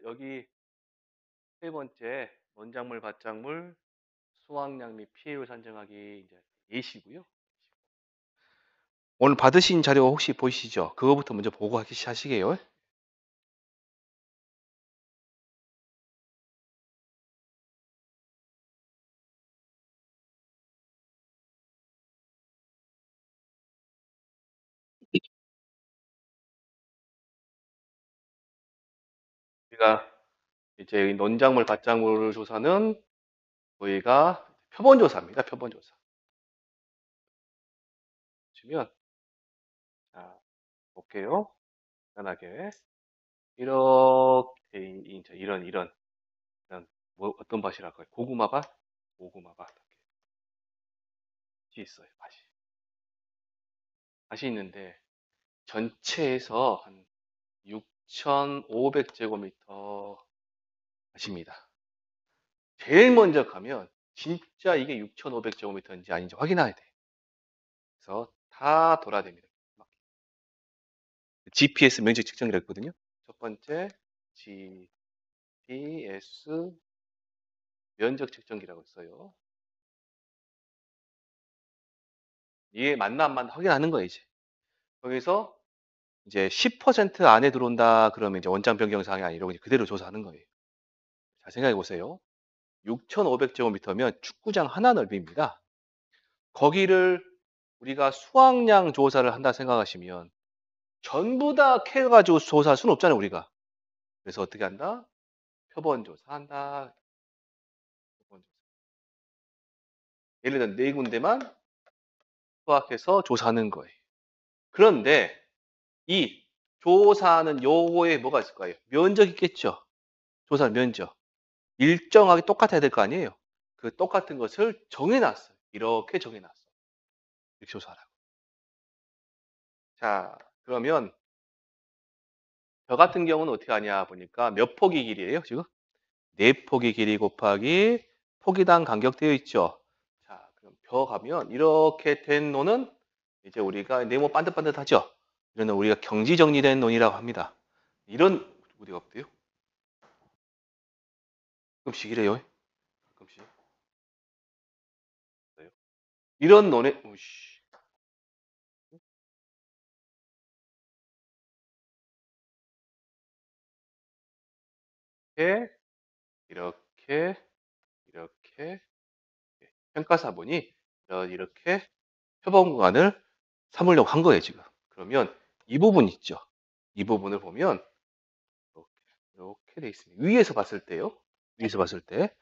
여기 세 번째 원작물, 밭작물, 수확량 및 피해율 산정하기 이제 예시고요. 오늘 받으신 자료 혹시 보이시죠? 그거부터 먼저 보고 하시게요. 우리가 이제 이 논작물, 밭작물 조사는 저희가 표본조사입니다. 표본조사. 보시면 자 볼게요. 간단하게 이렇게 이제 이런 뭐 어떤 밭이랄까요? 고구마 밭, 고구마 밭 이렇게 있어요. 밭이 있는데 전체에서 한 6,500제곱미터 밭입니다. 제일 먼저 가면 진짜 이게 6,500제곱미터인지 아닌지 확인해야 돼. 그래서 다 돌아야 됩니다. GPS 면적 측정이라 했거든요. 첫 번째 GPS 면적 측정기라고 있어요. 이게 맞나 안 맞나 확인하는 거예요, 이제. 거기서 이제 10% 안에 들어온다 그러면 이제 원장 변경 사항이 아니라 그대로 조사하는 거예요. 자, 생각해 보세요. 6,500제곱미터면 축구장 하나 넓이입니다. 거기를 우리가 수확량 조사를 한다 생각하시면 전부 다 캐가지고 조사할 수는 없잖아요, 우리가. 그래서 어떻게 한다? 표본 조사한다. 표본 조사. 예를 들어 네 군데만 수확해서 조사하는 거예요. 그런데 이 조사하는 요거에 뭐가 있을 거예요? 면적이 있겠죠. 조사하는 면적. 일정하게 똑같아야 될 거 아니에요. 그 똑같은 것을 정해놨어요. 이렇게 정해놨어요. 이렇게 조사하라고. 자, 그러면 저 같은 경우는 어떻게 하냐 보니까 몇 폭이 길이에요, 지금? 4폭의 길이 곱하기 폭이당 간격 되어 있죠. 자, 그럼 벼 가면 이렇게 된 논은 이제 우리가 네모 반듯반듯하죠. 이런 건 우리가 경지 정리된 논이라고 합니다. 이런 어디가 없대요? 가끔씩 이래요. 가끔씩. 이런 논에 오씨. 이렇게 이렇게 이렇게 평가사본이 이렇게 표본 구간을 삼으려고 한 거예요, 지금. 그러면 이 부분 있죠. 이 부분을 보면 이렇게 돼 있습니다. 위에서 봤을 때요. 위에서 봤을 때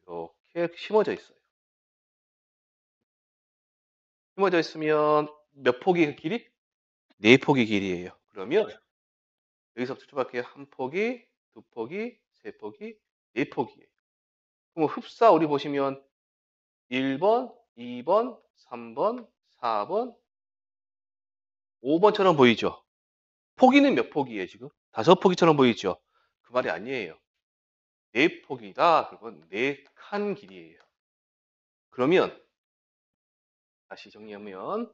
이렇게 심어져 있어요. 심어져 있으면 몇 폭이 길이? 4폭이 길이에요. 그러면 여기서부터 출발할게요. 한 폭이, 두 폭이, 세 폭이, 네 폭이에요. 그럼 흡사 우리 보시면 1번, 2번, 3번, 4번, 5번처럼 보이죠? 폭이는 몇 폭이에요, 지금? 5폭이처럼 보이죠? 그 말이 아니에요. 4폭이다. 그건 4칸 길이에요. 그러면 다시 정리하면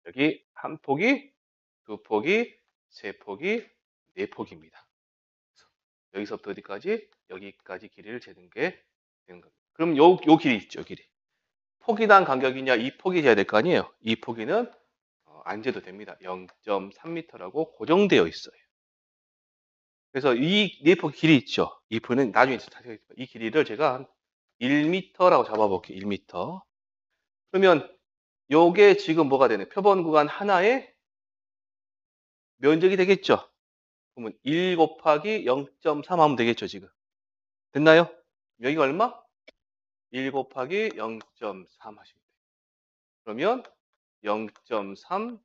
여기 한 폭이, 두 폭이, 세 폭이, 네 폭입니다. 여기서부터 어디까지? 여기까지 길이를 재는 게 되는 겁니다. 그럼 요 길이 있죠, 길이. 폭이당 간격이냐, 이 폭이 돼야 될 거 아니에요? 이 폭이는 안 재도 됩니다. 0.3m라고 고정되어 있어요. 그래서 이 네 폭 길이 있죠. 이 폭은 나중에 이 길이를 제가 한 1m라고 잡아볼게요. 1m. 그러면 요게 지금 뭐가 되네? 표본 구간 하나의 면적이 되겠죠. 그러면 1 곱하기 0.3 하면 되겠죠, 지금. 됐나요? 여기가 얼마? 1 곱하기 0.3 하시면 돼요. 그러면 0.3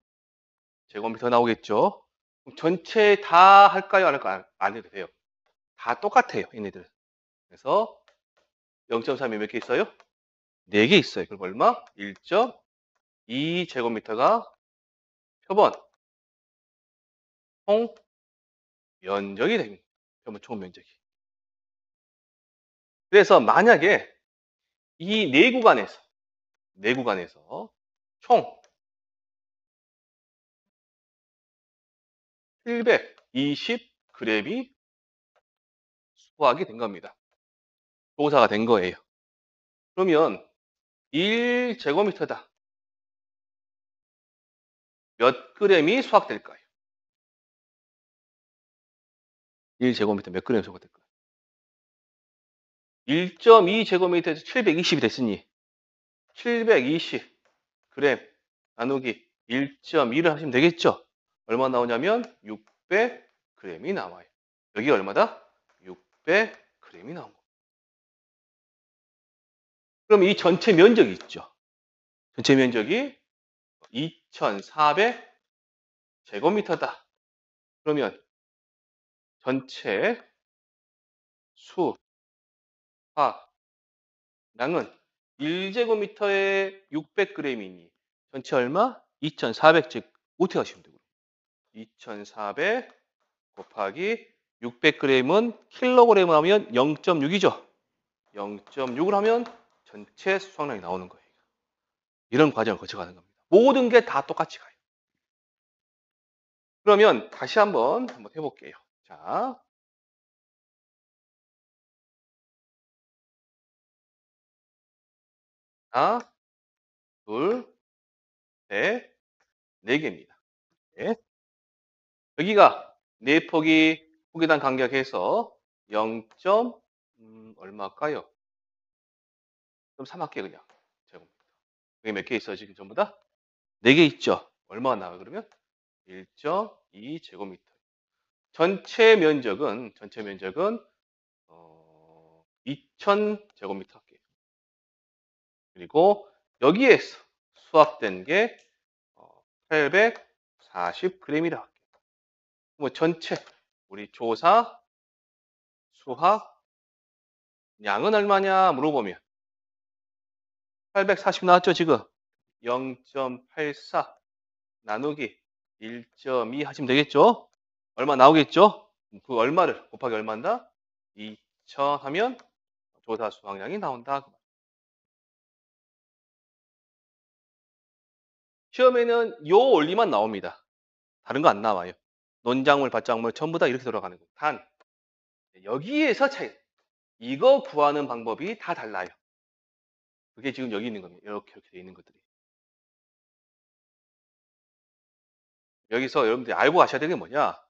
제곱미터 나오겠죠. 그럼 전체 다 할까요? 안 할까요? 안 해도 돼요. 다 똑같아요, 얘네들. 그래서 0.3이 몇 개 있어요? 4개 있어요. 그럼 얼마? 1.2 제곱미터가 표본 총 면적이 됩니다. 표본 총 면적이. 그래서 만약에 이 네 구간에서 네 구간에서 총 720g이 수확이 된 겁니다. 조사가 된 거예요. 그러면 1제곱미터당 몇 g이 수확될까요? 1제곱미터 몇 g이 수확될까요? 1.2제곱미터에서 720이 됐으니 720g 나누기 1.2를 하시면 되겠죠? 얼마 나오냐면 600g이 나와요. 여기가 얼마다? 600g이 나온 거. 그럼 이 전체 면적이 있죠. 전체 면적이 2400제곱미터다. 그러면 전체 수확량은 1제곱미터에 600g이니 전체 얼마? 2400즉 어떻게 하시면 되고 2400 곱하기 600g은 킬로그램을 하면 0.6이죠. 0.6을 하면 전체 수확량이 나오는 거예요. 이런 과정을 거쳐가는 겁니다. 모든 게 다 똑같이 가요. 그러면 다시 한번 해볼게요. 자, 하나, 둘, 셋, 네 개입니다. 네. 여기가 내폭이 폭이단 간격해서 0. 얼마일까요? 그럼 3 할게요, 그냥. 제곱미터. 여기 몇 개 있어요, 지금 전부 다? 4개 있죠? 얼마가 나와요, 그러면? 1.2제곱미터. 전체 면적은 2000제곱미터 할게요. 그리고 여기에서 수확된 게 840g이라 할게요. 뭐 전체 우리 조사 수확 양은 얼마냐 물어보면 840 나왔죠, 지금? 0.84 나누기 1.2 하시면 되겠죠? 얼마 나오겠죠? 그 얼마를 곱하기 얼마인다? 2000 하면 조사 수확량이 나온다. 시험에는 요 원리만 나옵니다. 다른 거 안 나와요. 논작물, 밭작물 전부 다 이렇게 돌아가는 거예요. 단 여기에서 차이. 이거 구하는 방법이 다 달라요. 그게 지금 여기 있는 겁니다. 이렇게 돼 있는 것들이. 여기서 여러분들이 알고 가셔야 되는 게 뭐냐?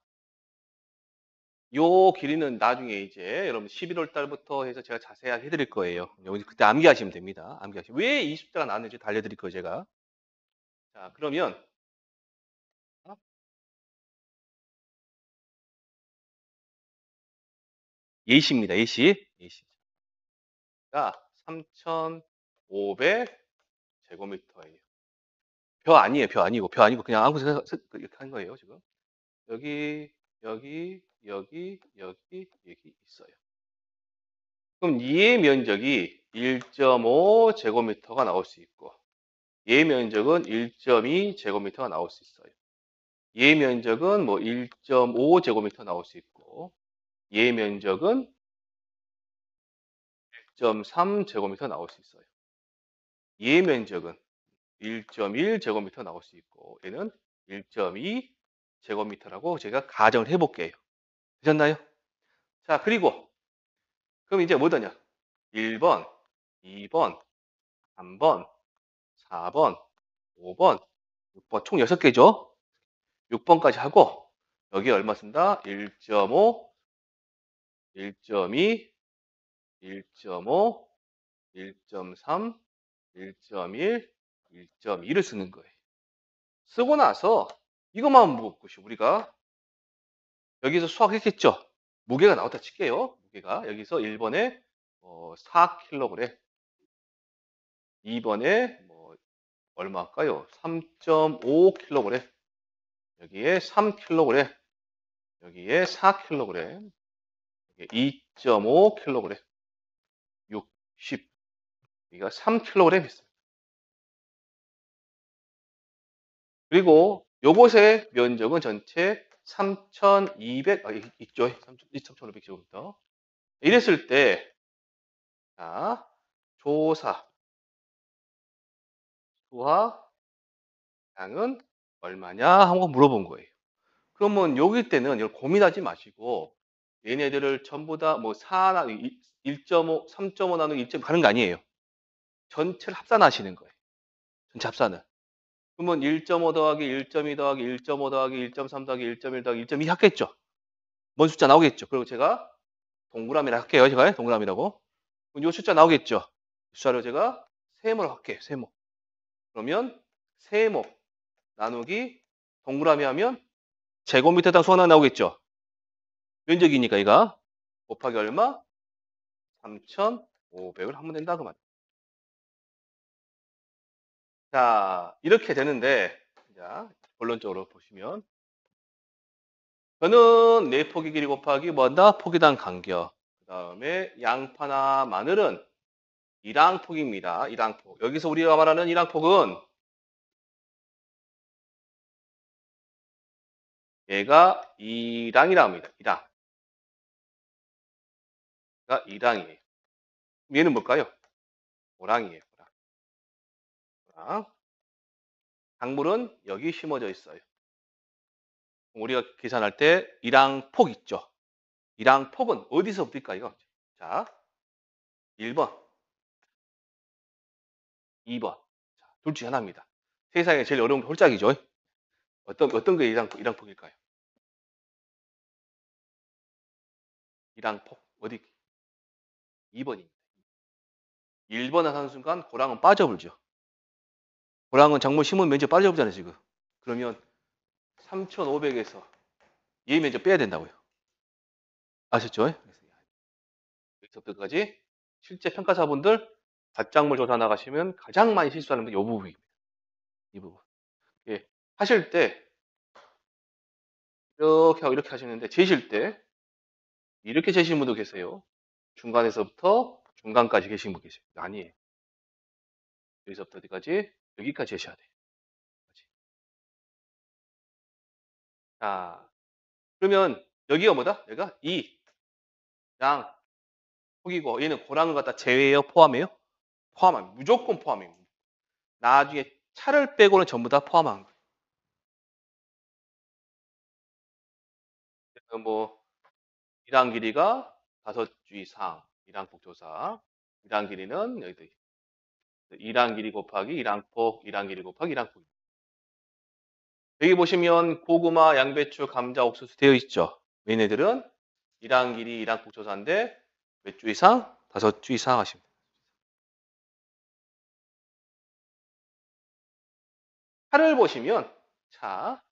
요 길이는 나중에 이제 여러분 11월 달부터 해서 제가 자세하게 해드릴 거예요. 여기 그때 암기하시면 됩니다. 암기하시면. 왜 이 숫자가 나왔는지 다 알려드릴 거예요, 제가. 자, 그러면 예시입니다. 예시. 예시가 3,500제곱미터예요. 벼 아니에요. 벼 아니고. 벼 아니고 그냥 아무 생각 이렇게 한 거예요, 지금. 여기, 여기, 여기, 여기, 여기 있어요. 그럼 얘 면적이 1.5제곱미터가 나올 수 있고 얘 면적은 1.2제곱미터가 나올 수 있어요. 얘 면적은 뭐 1.5제곱미터 나올 수 있고 얘 면적은 1.3제곱미터 나올 수 있어요. 얘 면적은 1.1제곱미터 나올 수 있고 얘는 1.2제곱미터라고 제가 가정을 해볼게요. 되셨나요? 자, 그리고 그럼 이제 뭐더냐? 1번, 2번, 3번, 4번, 5번, 6번 총 6개죠? 6번까지 하고 여기 얼마 쓴다? 1.5, 1.2, 1.5, 1.3, 1.1, 1.2를 쓰는 거예요. 쓰고 나서 이것만 묻고 우리가 여기서 수학했겠죠? 무게가 나왔다 칠게요. 무게가 여기서 1번에 4kg, 2번에 뭐 얼마일까요? 3.5kg, 여기에 3kg, 여기에 4kg, 2.5kg, 60, 여기가 3kg 있어요. 그리고 요것의 면적은 전체 3,200, 있죠? 3,500제곱미터. 이랬을 때, 자, 조사 수화량은 얼마냐 하고 물어본 거예요. 그러면 여기 때는 이걸 고민하지 마시고 얘네들을 전부 다 뭐 4 나 1.5, 3.5 나누기 1점 가는 거 아니에요. 전체를 합산하시는 거예요. 전체 합산을. 그러면 1.5 더하기 1.2 더하기 1.5 더하기 1.3 더하기 1.1 더하기 1.2 하겠죠. 뭔 숫자 나오겠죠. 그리고 제가 동그라미라 할게요. 제가 동그라미라고. 그럼 이 숫자 나오겠죠. 숫자를 제가 세모로 할게요. 세모. 그러면 세모 나누기 동그라미 하면 제곱미터당 수 하나 나오겠죠. 면적이니까 이가 곱하기 얼마? 3,500을 하면 된다 그 말. 자, 이렇게 되는데 자, 본론적으로 보시면 저는 내폭의 길이 곱하기 뭐한다? 폭이당 간격. 그다음에 양파나 마늘은 일항폭입니다. 일항폭. 여기서 우리가 말하는 일항폭은 얘가 2랑이라고 합니다. 2랑. 가 2랑이에요. 얘는 뭘까요? 5랑이에요. 5랑. 작물은 여기 심어져 있어요. 우리가 계산할 때 1랑 폭 있죠. 1랑 폭은 어디서 붙일까요? 자, 1번, 2번. 둘 중에 하나입니다. 세상에 제일 어려운 게 홀짝이죠. 어떤 게 1랑 폭일까요? 1랑 폭 어디? 2번입니다. 1번을 하는 순간 고랑은 빠져불죠. 고랑은 작물 심은 면적 빠져불잖아요, 지금. 그러면 3,500에서 얘 면적 빼야 된다고요. 아셨죠? 여기서부터까지 실제 평가사분들 밭작물 조사 나가시면 가장 많이 실수하는 게 이 부분입니다. 이 부분. 예. 하실 때 이렇게 하고 이렇게 하시는데 재실 때 이렇게 재시는 분도 계세요. 중간에서부터 중간까지 계신 분 계세요. 아니에요. 여기서부터 어디까지? 여기까지 재셔야 돼요. 자, 그러면 여기가 뭐다? 여기가 2, 양, 폭이고 얘는 고랑을 갖다 제외해요? 포함해요? 포함합니다. 무조건 포함해요. 나중에 차를 빼고는 전부 다 포함한 거예요. 그래서 뭐 1랑 길이가 5주 이상 1랑 폭조사 1랑 길이는 여기도 2랑 길이 곱하기 1랑 폭 1랑 길이 곱하기 1랑 폭 여기 보시면 고구마, 양배추, 감자, 옥수수 되어 있죠. 얘네들은 1랑 길이 1랑 폭조사인데 몇 주 이상? 5주 이상 하시면 돼요. 차를 보시면 차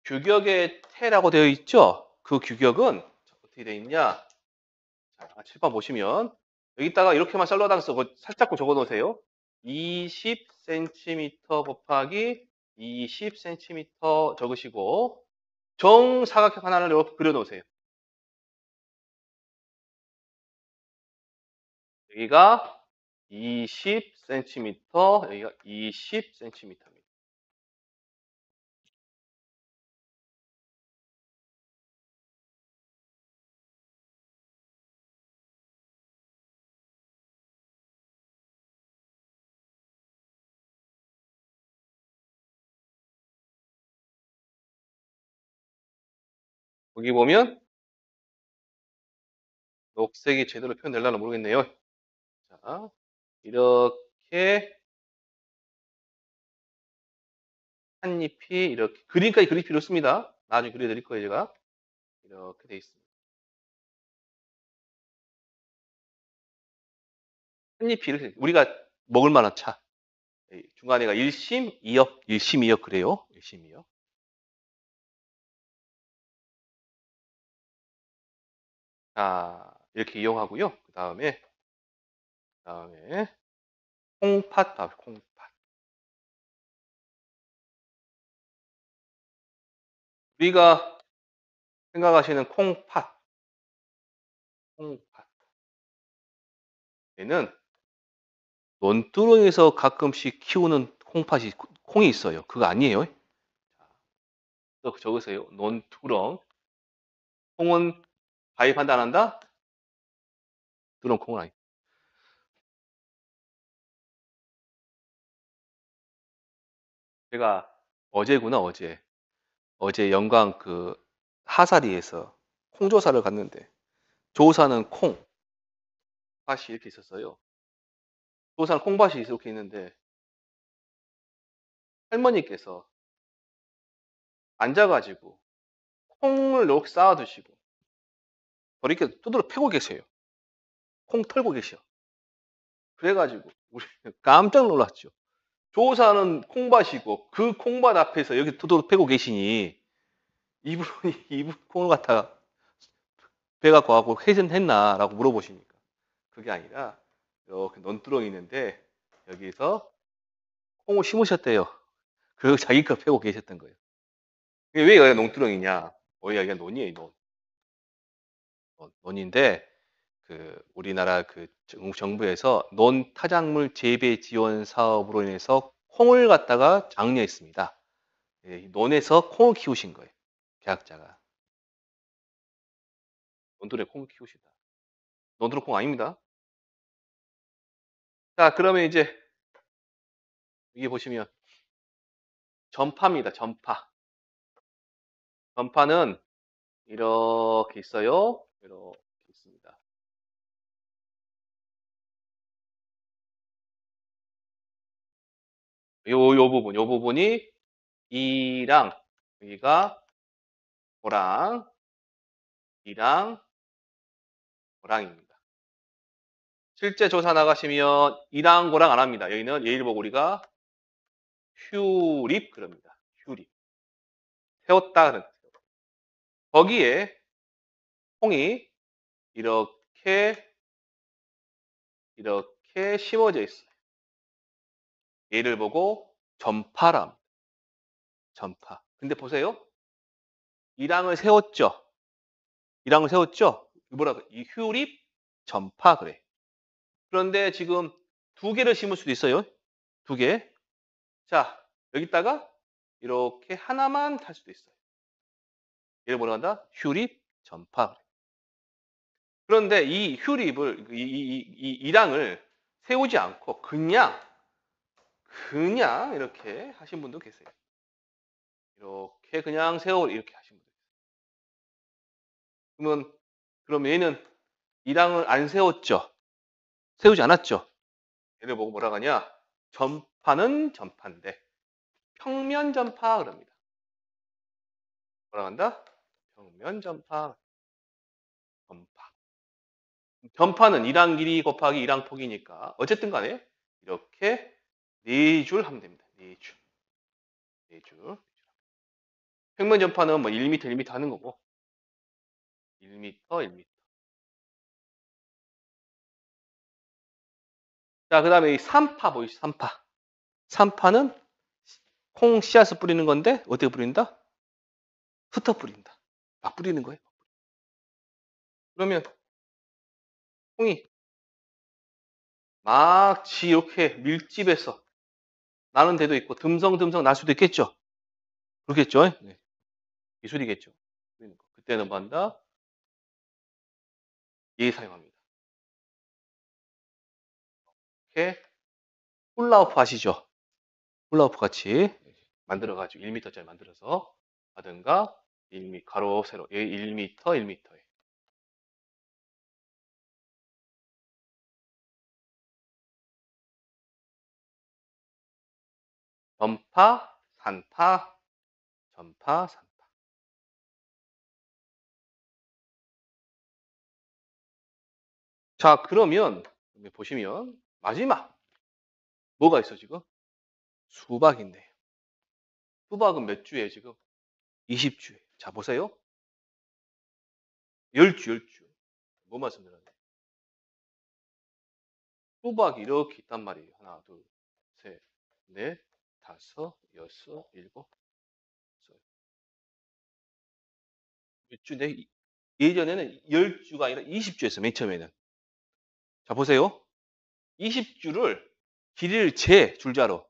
규격의 태라고 되어 있죠. 그 규격은 어떻게 되어 있냐? 자, 칠판 보시면 여기다가 이렇게만 썰러당서 살짝 적어 놓으세요. 20cm 곱하기 20cm 적으시고 정사각형 하나를 이렇게 그려 놓으세요. 여기가 20cm, 여기가 20cm입니다. 여기 보면 녹색이 제대로 표현될려나 모르겠네요. 자, 이렇게 한 잎이 이렇게 그림까지 그릴 필요 없습니다. 나중에 그려드릴 거예요, 제가. 이렇게 돼 있습니다. 한 잎이 이렇게 우리가 먹을 만한 차. 중간에가 1심, 2역, 1심, 2역 그래요. 1심, 2역. 자, 이렇게 이용하고요. 그다음에 콩팥 봐, 콩팥. 우리가 생각하시는 콩팥, 콩팥. 얘는 논두렁에서 가끔씩 키우는 콩팥이 콩이 있어요. 그거 아니에요. 또 적으세요. 논두렁. 콩은 바위 판단한다? 두렁 콩은 아니. 제가 어제구나, 어제. 어제 영광 그 하사리에서 콩조사를 갔는데 조사는 콩, 밭이 이렇게 있었어요. 조사는 콩밭이 이렇게 있는데 할머니께서 앉아가지고 콩을 이렇게 쌓아두시고 이렇게 두드러 패고 계세요. 콩 털고 계셔. 그래가지고 우리 깜짝 놀랐죠. 조사는 콩밭이고 그 콩밭 앞에서 여기 두드러 패고 계시니 이분이 이분 콩을 갖다가 배갖고 하고 회전했나라고 물어보시니까 그게 아니라 이렇게 논두렁이 있는데 여기서 콩을 심으셨대요. 그리고 자기 거 패고 계셨던 거예요. 왜 여기가 논두렁이냐? 여기가 논이에요, 논. 논인데 그 우리나라 그 정부에서 논타작물 재배 지원 사업으로 인해서 콩을 갖다가 장려했습니다. 예, 논에서 콩을 키우신 거예요. 계약자가. 논두렁에 콩을 키우시다. 논두렁 콩 아닙니다. 자, 그러면 이제 여기 보시면 전파입니다. 전파. 전파는 이렇게 있어요. 이렇게 있습니다. 요 부분이 이랑 여기가 고랑, 이랑 고랑입니다. 실제 조사 나가시면 이랑 고랑 안 합니다. 여기는 예를 보고 우리가 휴립 그럽니다. 휴립. 세웠다 그런 거기에 콩이 이렇게 심어져 있어요. 얘를 보고 전파람. 전파. 근데 보세요. 이랑을 세웠죠. 이랑을 세웠죠. 뭐라고? 이 휴립 전파 그래. 그런데 지금 두 개를 심을 수도 있어요. 두 개. 자, 여기다가 이렇게 하나만 탈 수도 있어요. 얘를 뭐라 한다? 휴립 전파. 그런데 이 휴립을 이랑을 세우지 않고 그냥 이렇게 하신 분도 계세요. 이렇게 그냥 이렇게 하신 분도 계세요. 그러면 얘는 이랑을 안 세웠죠. 세우지 않았죠. 얘를 보고 뭐라 하냐? 전파는 전파인데 평면 전파 그럽니다. 뭐라 한다? 평면 전파. 전파. 전파는 이랑 길이 곱하기 이랑 폭이니까 어쨌든 간에 이렇게 네 줄 하면 됩니다. 네 줄. 네 줄. 평면 전파는 뭐 1m, 1m 하는 거고 1m, 1m. 자, 그 다음에 이 3파 보이시죠? 3파. 3파는 콩 씨앗을 뿌리는 건데 어떻게 뿌린다? 흩어 뿌린다. 막 뿌리는 거예요. 그러면 콩이 막 이렇게 밀집해서 나는 데도 있고 듬성듬성 날 수도 있겠죠. 그렇겠죠. 네. 기술이겠죠. 그때는 뭐 한다? 예 사용합니다. 이렇게 훌라후프 아시죠? 훌라후프 같이 만들어가지고 1m짜리 만들어서 하든가 1m 가로 세로 1m 1m에 전파 산파 전파 산파. 자, 그러면 여기 보시면 마지막 뭐가 있어 지금? 수박인데 수박은 몇 주에 지금? 20주에. 자, 보세요. 10주, 10주. 뭐 말씀드렸나요? 수박이 이렇게 있단 말이에요. 하나, 둘, 셋, 넷, 다섯, 여섯, 일곱. 몇 주? 예전에는 10주가 아니라 20주였어요. 맨 처음에는. 자, 보세요. 20주를 길이를 줄자로.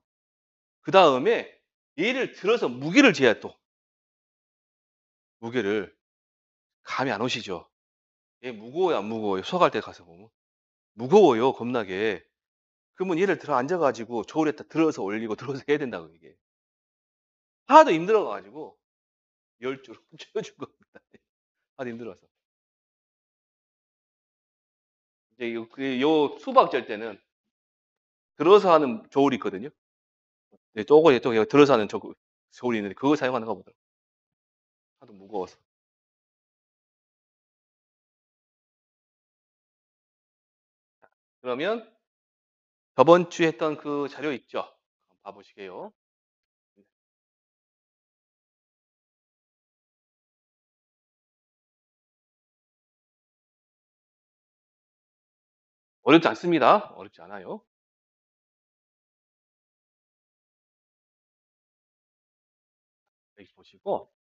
그 다음에 얘를 들어서 무게를 재야 또. 무게를. 감이 안 오시죠? 얘 무거워요, 안 무거워요? 수학할 때 가서 보면. 무거워요, 겁나게. 그러면 얘를 들어 앉아가지고 저울에다 들어서 올리고 들어서 해야 된다고, 이게. 하도 힘들어가지고 10주로 줄여준 겁니다. 하도 힘들어서. 이제 요 수박 잴 때는 들어서 하는 저울이 있거든요. 네, 저거 들어서 하는 저울이 있는데 그거 사용하는가 보더라고요. 하도 무거워서. 그러면 저번 주에 했던 그 자료 있죠? 한번 봐보시게요. 어렵지 않습니다. 어렵지 않아요. 여기 보시고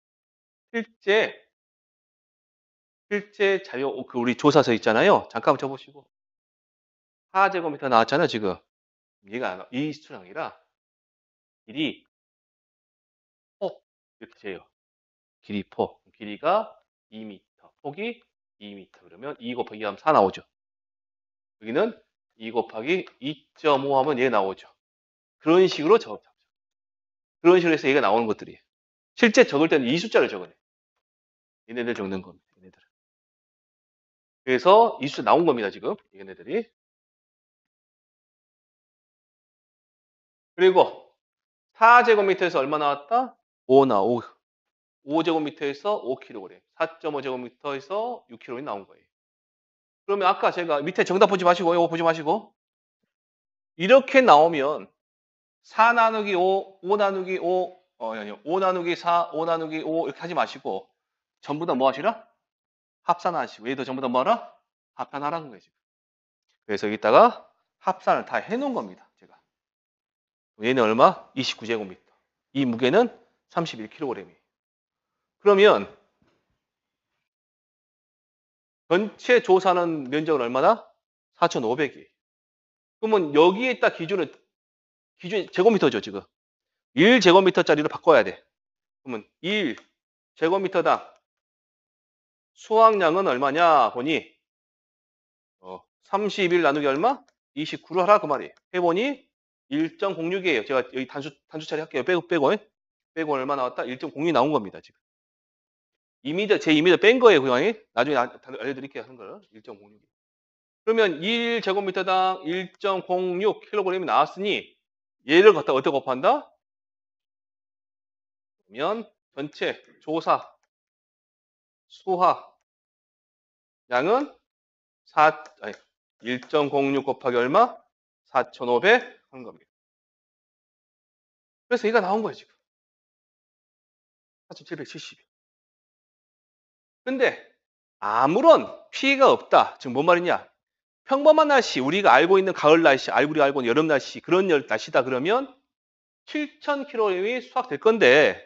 실제 자료 그 우리 조사서 있잖아요. 잠깐만 쳐보시고 4제곱미터 나왔잖아요. 지금 얘가 이 수량이라 길이 폭 이렇게 재요. 길이 폭 길이가 2m 폭이 2m 그러면 2 곱하기 2 하면 4 나오죠. 여기는 2 곱하기 2.5 하면 얘 나오죠. 그런 식으로 그런 식으로 해서 얘가 나오는 것들이에요. 실제 적을 때는 이 숫자를 적어내. 얘네들 적는 겁니다. 얘네들. 그래서 이 숫자 나온 겁니다. 지금 얘네들이. 그리고 4제곱미터에서 얼마 나왔다? 5 5. 5제곱미터에서 5kg. 4.5제곱미터에서 6kg이 나온 거예요. 그러면 아까 제가 밑에 정답 보지 마시고 이거 보지 마시고 이렇게 나오면 4 나누기 5, 5 나누기 5, 아니요. 5 나누기 4, 5 나누기 5 이렇게 하지 마시고 전부 다 뭐 하시라? 합산하시고 얘도 전부 다 뭐하라? 합산하라는 거예요. 지금. 그래서 여기다가 합산을 다 해놓은 겁니다. 제가. 얘는 얼마? 29제곱미터. 이 무게는 31kg이에요. 그러면 전체 조사하는 면적은 얼마나? 4,500이에요. 그러면 여기에 딱 기준이 제곱미터죠, 지금. 1제곱미터짜리로 바꿔야 돼. 그러면 1제곱미터당 수확량은 얼마냐 보니 31 나누기 얼마? 29로 하라 그 말이에요. 해보니 1.06이에요. 제가 여기 단수 처리 할게요. 빼고 얼마 나왔다? 1.06이 나온 겁니다. 지금. 2m, 제 2m 뺀 거예요. 그 양이. 나중에 알려드릴게요. 하는 거를. 1.06. 그러면 1제곱미터당 1.06kg이 나왔으니 얘를 갖다 어떻게 곱한다? 그러면 전체 조사 수하 양은 1.06 곱하기 얼마? 4,500 하는 겁니다. 그래서 얘가 나온 거예요, 지금. 4,770. 근데 아무런 피해가 없다. 지금 뭔 말이냐? 평범한 날씨, 우리가 알고 있는 가을 날씨, 우리가 알고 있는 여름 날씨, 그런 날씨다 그러면 7,000kg이 수확될 건데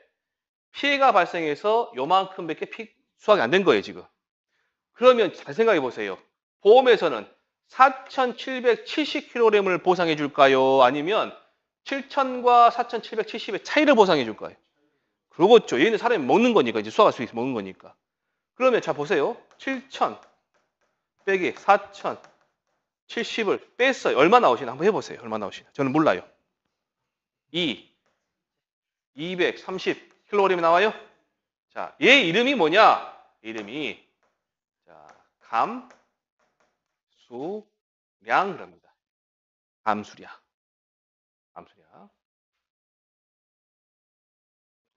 피해가 발생해서 요만큼밖에 수확이 안 된 거예요, 지금. 그러면 잘 생각해 보세요. 보험에서는 4,770kg을 보상해 줄까요? 아니면 7,000과 4,770의 차이를 보상해 줄까요? 그러겠죠. 얘는 사람이 먹는 거니까, 이제 수확할 수 있어 먹는 거니까. 그러면 자 보세요. 7,000 빼기 4,070을 뺐어요. 얼마 나오시나 한번 해보세요. 얼마 나오시나. 저는 몰라요. 230kg이 나와요. 자, 얘 이름이 뭐냐? 이름이 자, 감수량 그럽니다. 감수량. 감수량.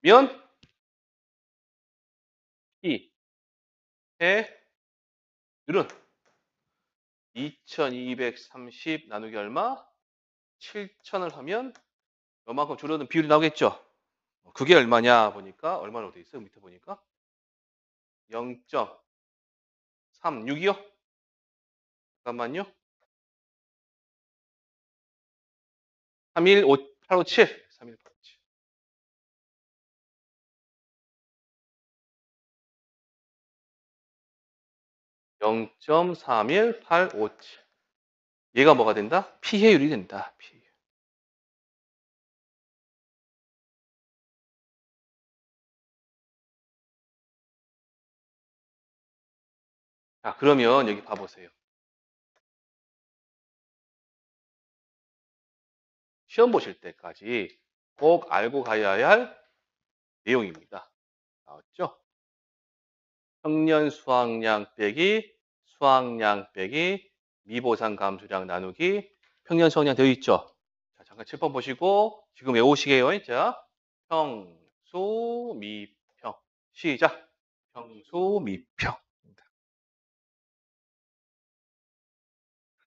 면 이 해율은 2230 나누기 얼마? 7000을 하면 요만큼 줄어든 비율이 나오겠죠. 그게 얼마냐 보니까 얼마로 돼 있어요? 밑에 보니까 0.362요. 잠깐만요. 31587. 31587. 0.31857. 얘가 뭐가 된다? 피해율이 된다. 피해율. 자, 그러면 여기 봐보세요. 시험 보실 때까지 꼭 알고 가야 할 내용입니다. 나왔죠? 평년 수확량 빼기 수확량 빼기 미보상 감수량 나누기 평년 수확량 되어 있죠? 자, 잠깐 7번 보시고 지금 외우시게요. 자, 평수 미평. 시작. 평수 미평.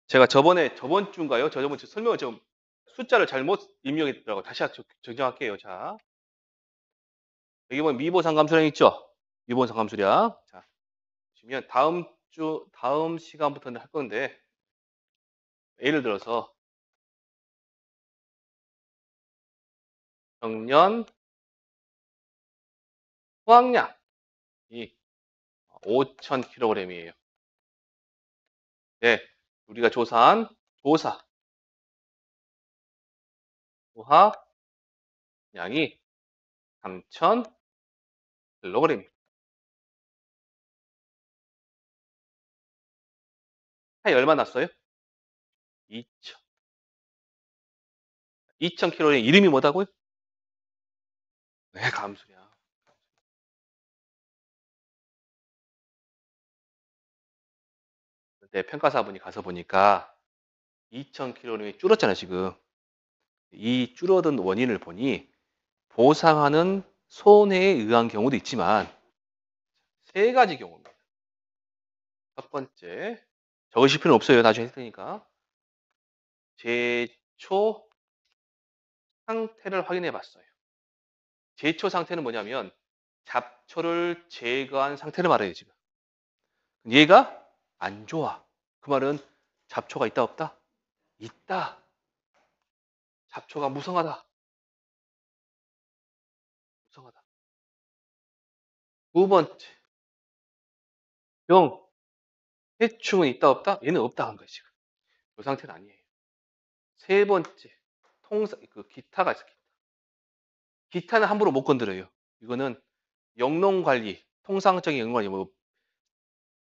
제가 저번 주인가요? 저번 주 설명을 좀 숫자를 잘못 입력했더라고요. 다시 정정할게요. 자, 여기 보면 미보상 감수량 있죠? 미보상 감수량. 자, 보시면 다음 시간부터는 할 건데, 예를 들어서, 평년 수확량이 5,000kg이에요. 네, 우리가 조사한 수확량이 3,000kg. 차이 얼마 났어요? 2,000. 2,000kg 이름이 뭐다고요? 네, 감수량. 근데 평가사분이 가서 보니까 2,000kg이 줄었잖아요, 지금. 이 줄어든 원인을 보니 보상하는 손해에 의한 경우도 있지만 세 가지 경우입니다. 첫 번째, 적으실 필요는 없어요. 나중에 할 테니까. 제초 상태를 확인해 봤어요. 제초 상태는 뭐냐면 잡초를 제거한 상태를 말해요, 지금. 얘가 안 좋아. 그 말은 잡초가 있다, 없다? 있다. 잡초가 무성하다. 무성하다. 두 번째, 영, 해충은 있다, 없다? 얘는 없다 한 거예요, 지금. 이 상태는 아니에요. 세 번째, 기타가 있어. 기타는 함부로 못 건드려요. 이거는 영농 관리, 통상적인 영농 관리, 뭐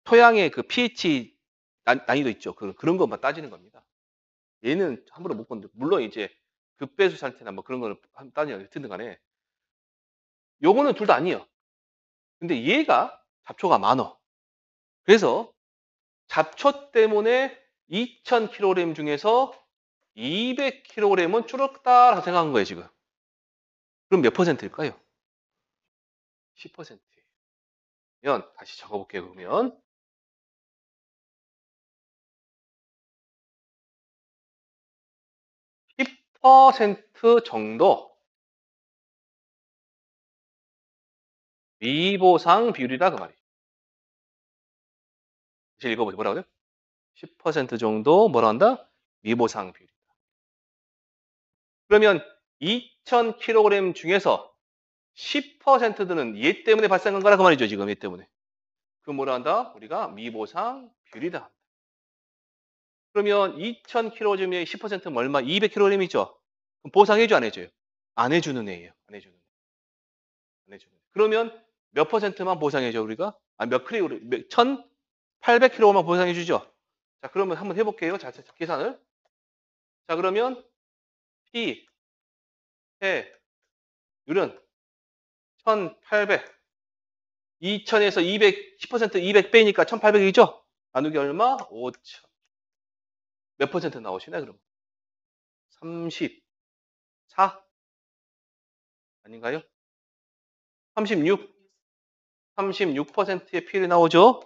토양의 그 pH 난이도 있죠. 그런 것만 따지는 겁니다. 얘는 함부로 못 건드려. 물론 이제 급배수 상태나 뭐 그런 거는 따지는 든 간에 요거는 둘 다 아니에요. 근데 얘가 잡초가 많어. 그래서 잡초 때문에 2,000kg 중에서 200kg은 줄었다라고 생각한 거예요, 지금. 그럼 몇 퍼센트일까요? 10%면 다시 적어볼게요, 그러면. 10% 정도 미보상 비율이다 그 말이에요. 다시 읽어보죠. 뭐라고요? 10% 정도 뭐라 한다? 미보상 비율. 그러면 2,000kg 중에서 10%는 얘 때문에 발생한 거라 그 말이죠. 지금 얘 때문에. 그럼 뭐라 한다? 우리가 미보상 비율이다. 그러면 2,000kg 중에 10%는 얼마? 200kg이죠. 그럼 보상해줘 안 해줘요? 안 해주는 애예요. 안 해주는 애. 안 해주는 애. 그러면 몇 퍼센트만 보상해줘 우리가? 몇 kg? 1,800kg만 보상해주죠. 자, 그러면 한번 해볼게요. 자, 계산을. 자, 그러면 P, 해, 율은 1,800. 2,000에서 200, 10% 200 빼니까 1,800이죠? 나누기 얼마? 5,000. 몇 퍼센트 나오시나, 그럼? 34? 아닌가요? 36? 36%의 P율이 나오죠?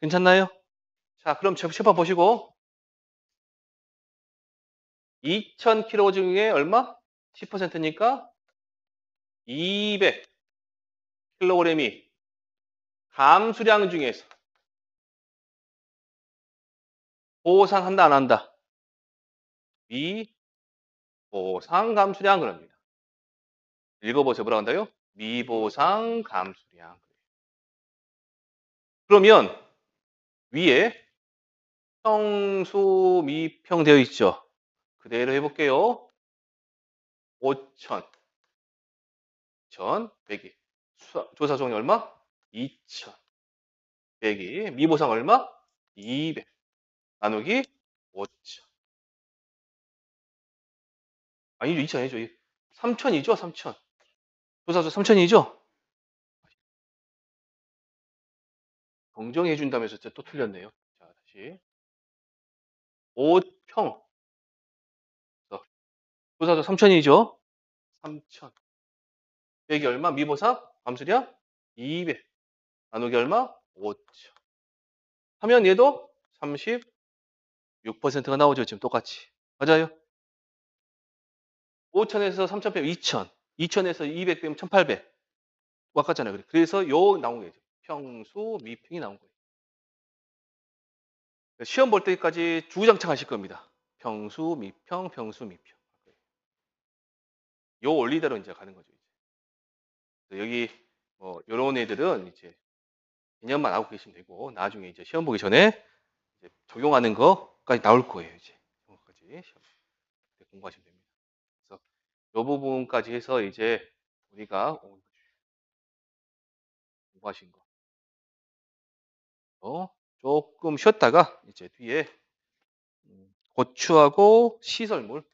괜찮나요? 자, 그럼 셔파 보시고. 2,000kg 중에 얼마? 10%니까 200kg이 감수량 중에서 보상한다, 안 한다? 미보상 감수량 그럽니다. 읽어보세요. 뭐라고 한다요? 미보상 감수량. 그러면 위에 평수 미평 되어 있죠. 그대로 해볼게요. 5,000, 2,000, 100이. 조사 종이 얼마? 2,000, 100이. 미보상 얼마? 200. 나누기 5,000. 아니죠, 2,000 아니죠. 3,000이죠, 3,000. 조사수 3천이죠? 정정해 준다면서 또 틀렸네요. 자, 다시. 5평. 조사수 3천이죠? 3천. 여기 얼마? 미보사? 암수량? 200. 나누기 얼마? 5천. 하면 얘도 36%가 나오죠. 지금 똑같이. 맞아요. 5천에서 3천 빼면 2천. 2천에서 200 빼면 1800. 똑같잖아요. 그래서 요 나온 거죠. 평수, 미평이 나온 거예요. 시험 볼 때까지 주구장창 하실 겁니다. 평수, 미평, 평수, 미평. 요 원리대로 이제 가는 거죠. 이제. 여기 뭐 요런 애들은 이제 개념만 알고 계시면 되고 나중에 이제 시험 보기 전에 이제 적용하는 거까지 나올 거예요. 이제 까지 시험 때 공부하시면 됩니다. 그래서 요 부분까지 해서 이제 우리가 공부하신 거 조금 쉬었다가 이제 뒤에 고추하고 시설물